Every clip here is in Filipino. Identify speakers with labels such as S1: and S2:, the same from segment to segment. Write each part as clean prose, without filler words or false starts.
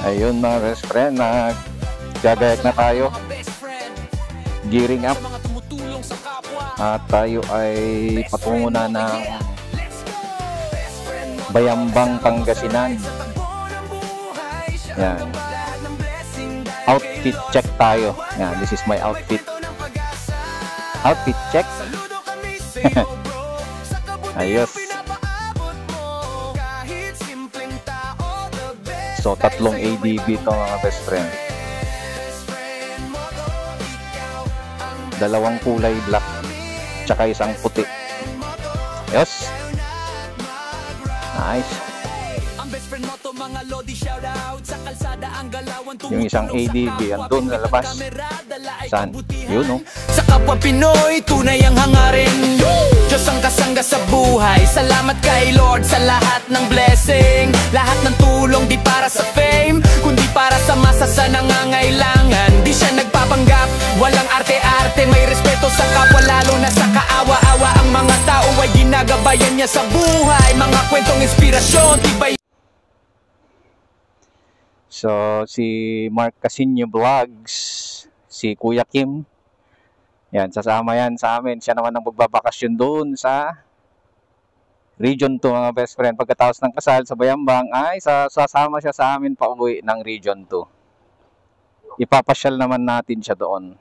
S1: Ayun mga best friend, nagagayak na tayo. Gearing up. At tayo ay patungo na ng Bayambang, Pangasinan. Yan. Outfit check tayo. Yan, this is my outfit. Outfit check. Ayos. So, 3 ADV to mga best friend. 2 kulay black, tsaka 1 puti. Yes. Nice. Yung isang ADV andun sa labas. Saan? Yun, no?
S2: Sa kapwa Pinoy, tunay ang hangarin. Diyos ang kasangga sa buhay. Salamat kay Lord sa lahat ng blessing. Lahat ng tulong di para sa fame, kundi para sa masa sa nangangailangan. Di siya nagpapanggap, walang arte-arte. May respeto sa kapwa, lalo na sa kaawa-awa. Ang mga tao ay ginagabayan niya sa buhay. Mga kwentong inspirasyon, tibay.
S1: So, si Mark Casinio Vlogs, si Kuya Kim, yan, sasama yan sa amin. Siya naman ang magbabakasyon doon sa Region 2 mga best friend. Pagkatapos ng kasal sa Bayambang ay sasama siya sa amin pa uwi ng Region 2. Ipapasyal naman natin siya doon.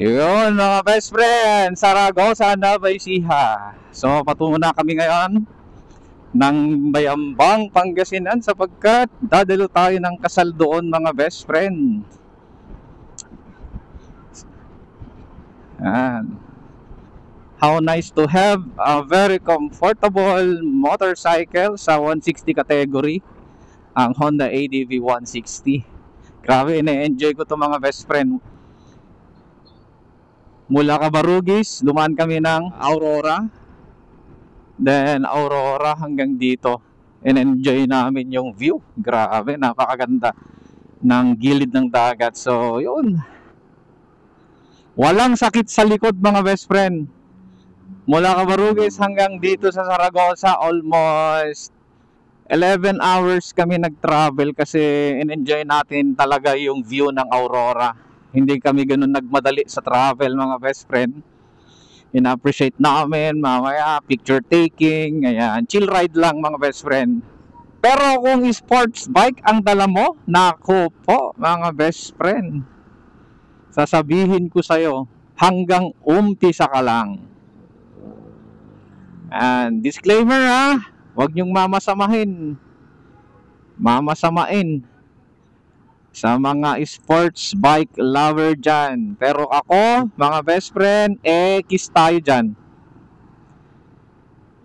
S1: Yun mga best friend, Saragosa, Nueva Ecija. So patungo na kami ngayon ng Bayambang, Pangasinan sapagkat dadalo tayo ng kasal doon mga best friend. And how nice to have a very comfortable motorcycle sa 160 category, ang Honda ADV 160. Grabe, ina-enjoy ko to mga best friend. Mula Cabarugis, dumaan kami ng Aurora. Then Aurora hanggang dito. And-enjoy namin yung view. Grabe, napakaganda ng gilid ng dagat. So, yun. Walang sakit sa likod mga best friend. Mula Cabarugis hanggang dito sa Saragosa, almost 11 hours kami nag-travel kasi in-enjoy natin talaga yung view ng Aurora. Hindi kami ganun nagmadali sa travel mga best friend. In-appreciate namin mamaya picture taking, ayan, chill ride lang mga best friend. Pero kung sports bike ang dala mo, naku po mga best friend, sasabihin ko sa'yo, hanggang umpisa ka lang. And disclaimer huwag niyong mamasamain sa mga sports bike lover dyan. Pero ako, mga best friend, kiss tayo dyan.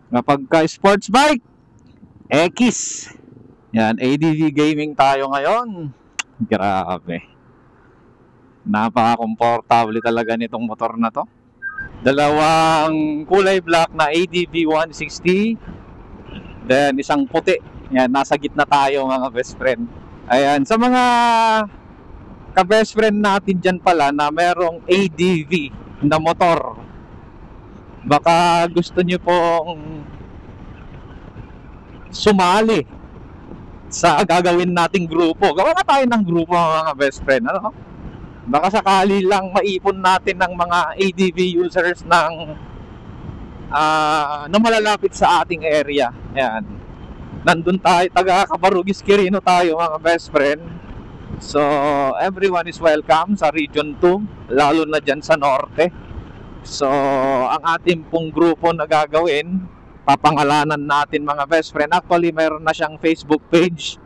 S1: Kapag ka sports bike, kiss. Yan, ADV gaming tayo ngayon. Grabe. Napaka-komportable talaga nitong motor na to. 2 kulay black na ADV 160. Then, 1 puti. Yan, nasa gitna tayo mga best friend. Ayan, sa mga ka-best friend natin dyan pala na merong ADV na motor, baka gusto nyo pong sumali sa gagawin nating grupo. Gawa na tayo ng grupo mga best friend, ano? Baka sakali lang maipon natin ng mga ADV users ng na malalapit sa ating area. Ayan. Nandun tayo, taga Cabarugis, Quirino tayo mga best friend. So, everyone is welcome sa Region 2, lalo na dyan sa Norte. So, ang ating pong grupo na gagawin, papangalanan natin mga best friend. Actually, mayroon na siyang Facebook page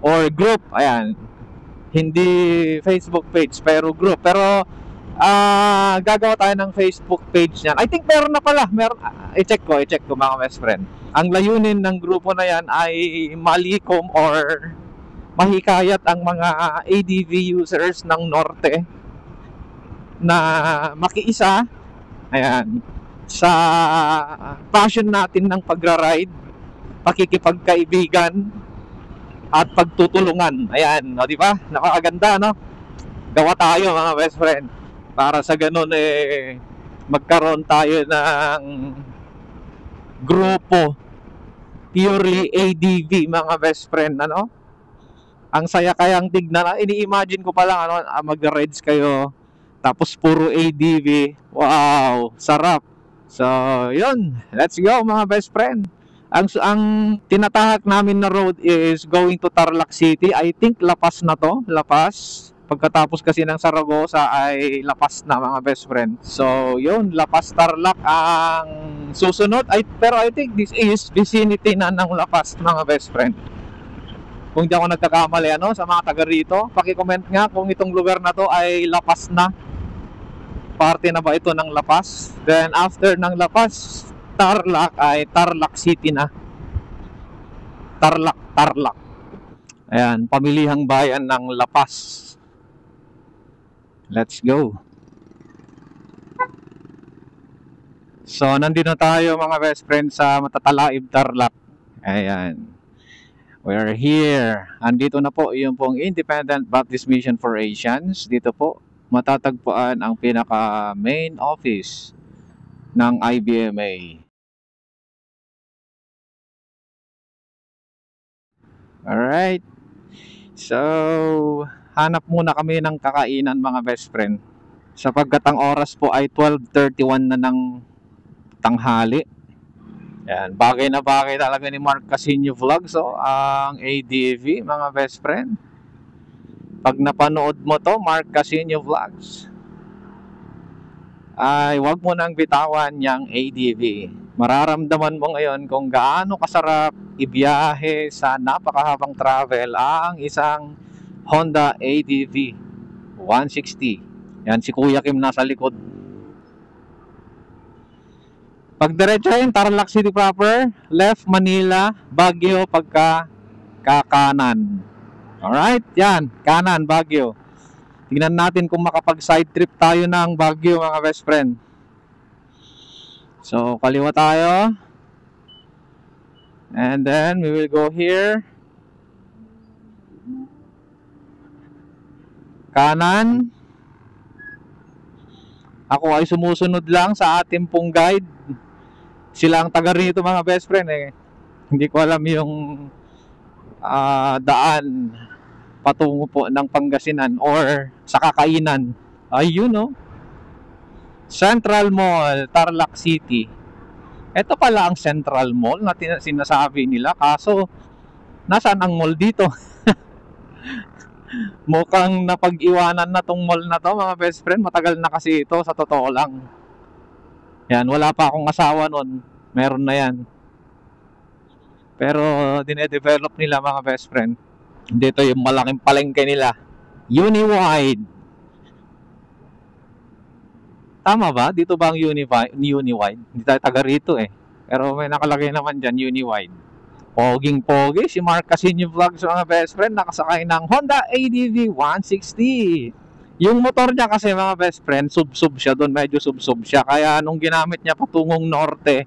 S1: or group. Ayan, hindi Facebook page, pero group. Pero, gagawa tayo ng Facebook page niyan. I think meron na pala. I-check ko mga best friend. Ang layunin ng grupo na yan ay malikom or mahikayat ang mga ADV users ng Norte na makiisa, ayan, sa passion natin ng pagra-ride, pakikipagkaibigan, at pagtutulungan. Ayan, o, di ba? Napakaganda, no? Gawa tayo mga best friend. Para sa ganun, magkaroon tayo ng grupo purely ADV mga best friend, ano? Ang saya kayang tignan. Ini-imagine ko pa lang, ano, mag-rides kayo tapos puro ADV. Wow, sarap. So, yun. Let's go mga best friend. Ang tinatahak namin na road is going to Tarlac City. I think lapas na to, lapas. Pagkatapos kasi ng Saragosa ay lapas na mga best friend. So, yun, Lapas Tarlac ang susunod. Pero I think this is vicinity na ng Lapas mga best friend. Kung di ako nagkakamali, ano, sa mga taga rito, paki-comment nga kung itong lugar na to ay lapas na. Parte na ba ito ng Lapas? Then after ng Lapas, Tarlac ay Tarlac City na. Tarlac. Ayan, pamilihang bayan ng Lapas. Let's go. So, nandito na tayo mga best friends sa Matatalaib, Tarlac. Ayan. We're here. Andito na po yung pong Independent Baptist Mission for Asians. Dito po matatagpuan ang pinaka main office ng IBMA. Alright. So, hanap muna kami ng kakainan mga best friend. Sapagkat ang oras po ay 12:31 na ng tanghali. Yan, bagay na bagay talaga ni Mark Casino Vlogs, so ang ADV mga best friend. Pag napanood mo to, Mark Casino Vlogs, ay wag mo nang bitawan yung ADV. Mararamdaman mo ngayon kung gaano kasarap ibiyahe sa napakahabang travel ang isang Honda ADV 160. Yan, si Kuya Kim nasa likod. Pag diretso yung Tarlac City proper, left Manila, Baguio pagka kakanan. Alright, yan, kanan, Baguio. Tingnan natin kung makapag side trip tayo ng Baguio mga best friend. So, kaliwa tayo. And then, we will go here. Kanan. Ako ay sumusunod lang sa ating pong guide. Sila ang taga rito mga best friend eh. Hindi ko alam yung daan patungo po ng Pangasinan or sa kakainan. Ayun no. Central Mall, Tarlac City. Ito pala ang Central Mall na sinasabi nila. Kaso, nasaan ang mall dito? Mukhang napag-iwanan na tong mall na to mga best friend. Matagal na kasi ito sa totoo lang. Yan, wala pa akong asawa nun. Meron na yan. Pero dine-develop nila mga best friend. Dito yung malaking palengke nila. Uniwide. Tama ba? Dito ba ang Uniwide? Hindi tayo taga rito eh. Pero may nakalagay naman dyan, Uniwide. Poging-pogi, si Mark Casino Vlogs mga best friend, nakasakay ng Honda ADV 160. Yung motor niya kasi mga best friend, sub-sub siya doon, medyo sub-sub siya. Kaya nung ginamit niya patungong norte,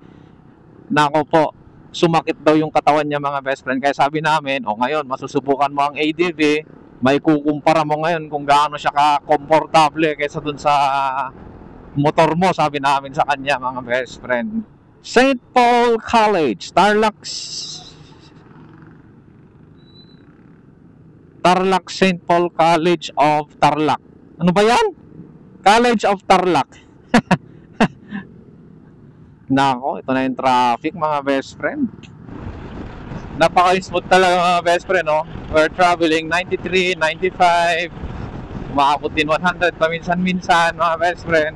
S1: nako po, sumakit daw yung katawan niya mga best friend. Kaya sabi namin, ngayon, masusubukan mo ang ADV, may kukumpara mo ngayon kung gaano siya ka-komportable kaysa dun sa motor mo, sabi namin sa kanya mga best friend. St. Paul College, Tarlac St. Paul College of Tarlac. Ano ba yan? College of Tarlac. Nako, ito na yung traffic mga best friend. Napaka-smooth talaga mga best friend, no? We're traveling 93, 95, umaabot din 100 paminsan-minsan mga best friend.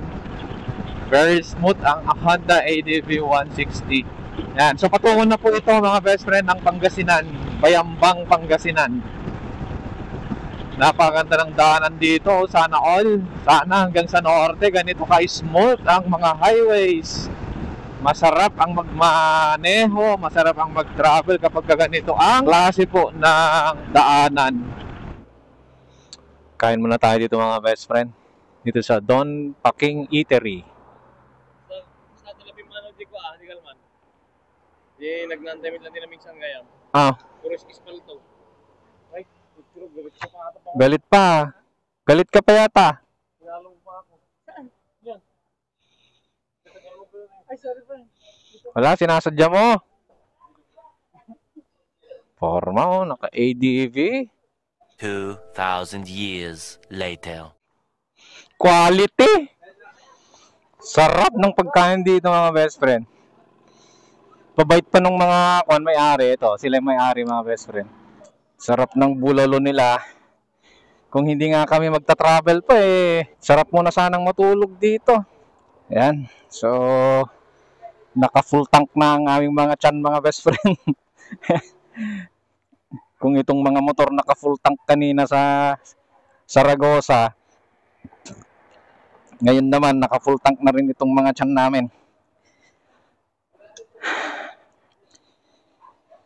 S1: Very smooth ang Honda ADV 160. Yan, so patungo na po ito mga best friend ng Pangasinan, Bayambang, Pangasinan. Napakaganda ng daanan dito, sana all. Sana hanggang sa norte, ganito ka-smooth ang mga highways. Masarap ang magmaneho, masarap ang mag-travel kapag ganito ang klase po ng daanan. Kain muna tayo dito mga best friend. Dito sa Don Paking Eatery.
S3: Hindi kalman. Di nagnantamit lang din namin isang gayam.
S1: Ah,
S3: Puro ispal to. Ay, tutulog. Gawit ko pa ata pa.
S1: galit pa. Galit ka pa yata.
S3: Sinalong pa ako. Saan? Yan. Ay, sorry pa.
S1: Wala, sinasadya mo. Forma oh, naka-ADV.
S4: 2,000 years later.
S1: Quality. Sarap ng pagkain dito mga best friend. Pabait pa nung mga may-ari ito. Sila yung may-ari mga best friend. Sarap ng bulalo nila. Kung hindi nga kami magta-travel pa sarap muna sanang matulog dito. Ayan. So, naka full tank na ang aming mga tiyan mga best friend. Kung itong mga motor naka full tank kanina sa Zaragoza, ngayon naman naka full tank na rin itong mga tiyan namin.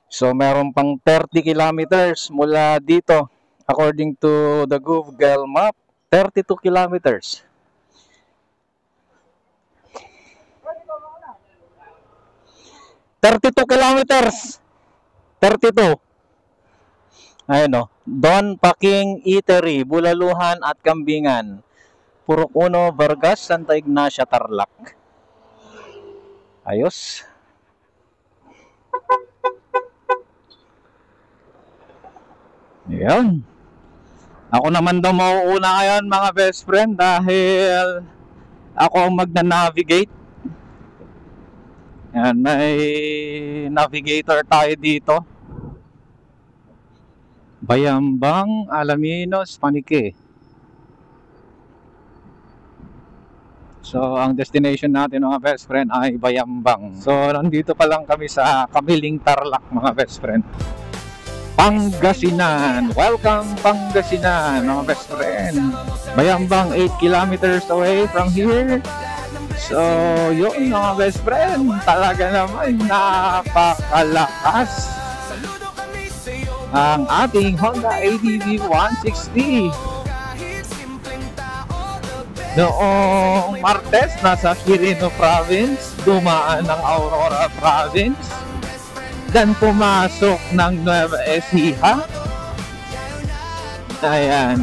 S1: So meron pang 30 kilometers mula dito according to the Google Map. 32 kilometers. kilometers. 32. Ayun o. Don Paking Eatery, Bulaluhan at Kambingan. Purok 1, Vargas, Santa Ignacia, Tarlac. Ayos. Ayan. Ako naman daw mauuna ngayon mga best friend dahil ako ang magna-navigate. Yan, may navigator tayo dito. Bayambang, Alaminos, Panique. So, ang destination natin mga best friend ay Bayambang. So, nandito pa lang kami sa Kamiling Tarlac mga best friend. Pangasinan. Welcome Pangasinan mga best friend. Bayambang 8 kilometers away from here. So, yun mga best friend. Talaga naman napakalakas ang ating Honda ADV 160. Noong Martes, nasa Quirino Province, dumaan ng Aurora Province, then pumasok ng Nueva Ecija. Ayan.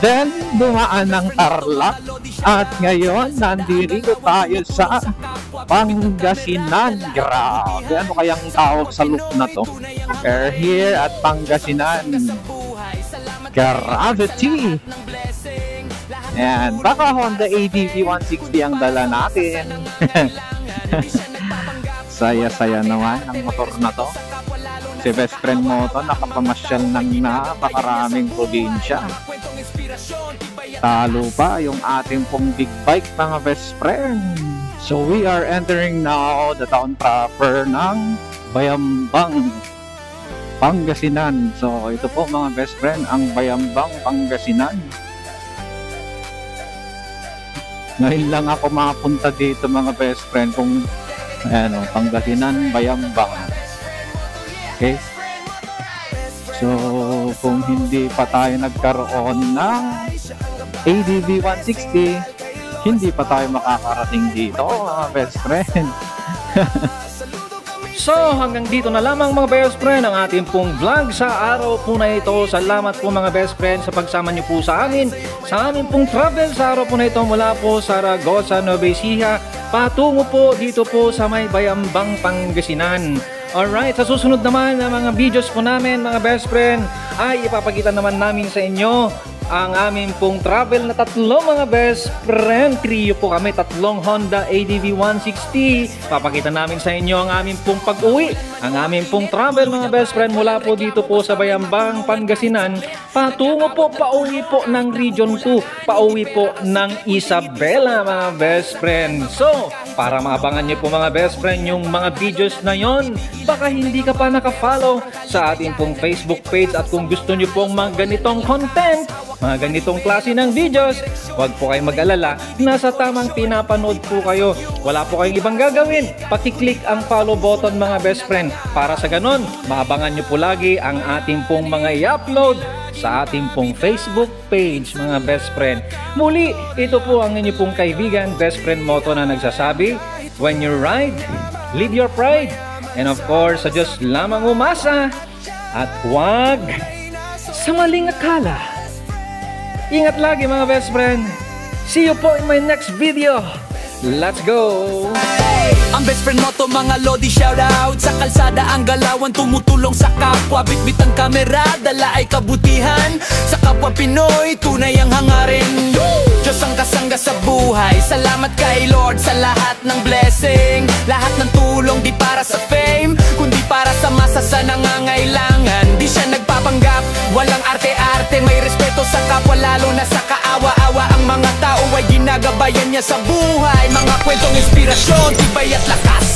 S1: Then, dumaan ng Tarlac. At ngayon, nandito tayo sa Pangasinan. Grabe, ano kayang tawag sa loop na to? We're here at Pangasinan. Gravity. Ayan, baka Honda ADV 160 ang dala natin. Saya-saya naman ang motor na to. Si best friend mo to, nakapamasyal ng napakaraming probinsya. Talo pa yung ating pong big bike mga best friend. So we are entering now the town proper ng Bayambang, Pangasinan. So ito po mga best friend, ang Bayambang, Pangasinan. Ngayon lang ako makapunta dito mga best friend kung ano, Pangasinan, Bayambang. Okay? So, kung hindi pa tayo nagkaroon ng ADV 160, hindi pa tayo makakarating dito mga best friend.
S5: So hanggang dito na lamang mga best friend ang ating pong vlog sa araw po na ito. Salamat po mga best friend sa pagsama niyo po sa amin sa aming pong travel sa araw po na ito mula po sa Zaragoza, Nueva Ecija patungo po dito po sa may Bayambang, Pangasinan. Alright, sa susunod naman na mga videos po namin mga best friend ay ipapakita naman namin sa inyo ang aming pong travel na tatlong mga best friend. Trio po kami, tatlong Honda ADV 160. Papakita namin sa inyo ang aming pong pag-uwi, ang aming pong travel mga best friend mula po dito po sa Bayambang, Pangasinan patungo po, pauwi po ng Region 2, pauwi po ng Isabela mga best friend. So, para maabangan nyo po mga best friend yung mga videos na yon, baka hindi ka pa nakafollow sa ating pong Facebook page at kung gusto nyo pong mga ganitong content, mga ganitong klase ng videos, huwag po kayong mag-alala, nasa tamang pinapanood po kayo. Wala po kayong ibang gagawin, pakiclick ang follow button mga best friend para sa ganon, maabangan nyo po lagi ang ating pong mga i-upload sa ating pong Facebook page mga best friend. Muli, ito po ang inyo pong kaibigan, best friend Moto na nagsasabi, When you ride, leave your pride. And of course, sa Diyos lamang umasa. At huwag sa maling akala. Ingat lagi mga best friend. See you po in my next video. Let's go!
S2: Ang best friend mo to mga lodi, shoutout. Sa kalsada ang galawan, tumutulong sa kapwa. Bitbit ang kamera, dala ay kabutihan. Sa kapwa Pinoy, tunay ang hangarin. Diyos ang kasangga sa buhay. Salamat kay Lord sa lahat ng blessing. Lahat ng tulong di para sa fame, kundi para sa masa sa nangangailangan. Di siya nagpapanggap, walang arte-arte. May respeto sa kapwa, lalo na sa kaawa-awa. Ang mga tao ay ginagabayan niya sa buhay. Mga kwentong inspirasyon, tibay at lakas.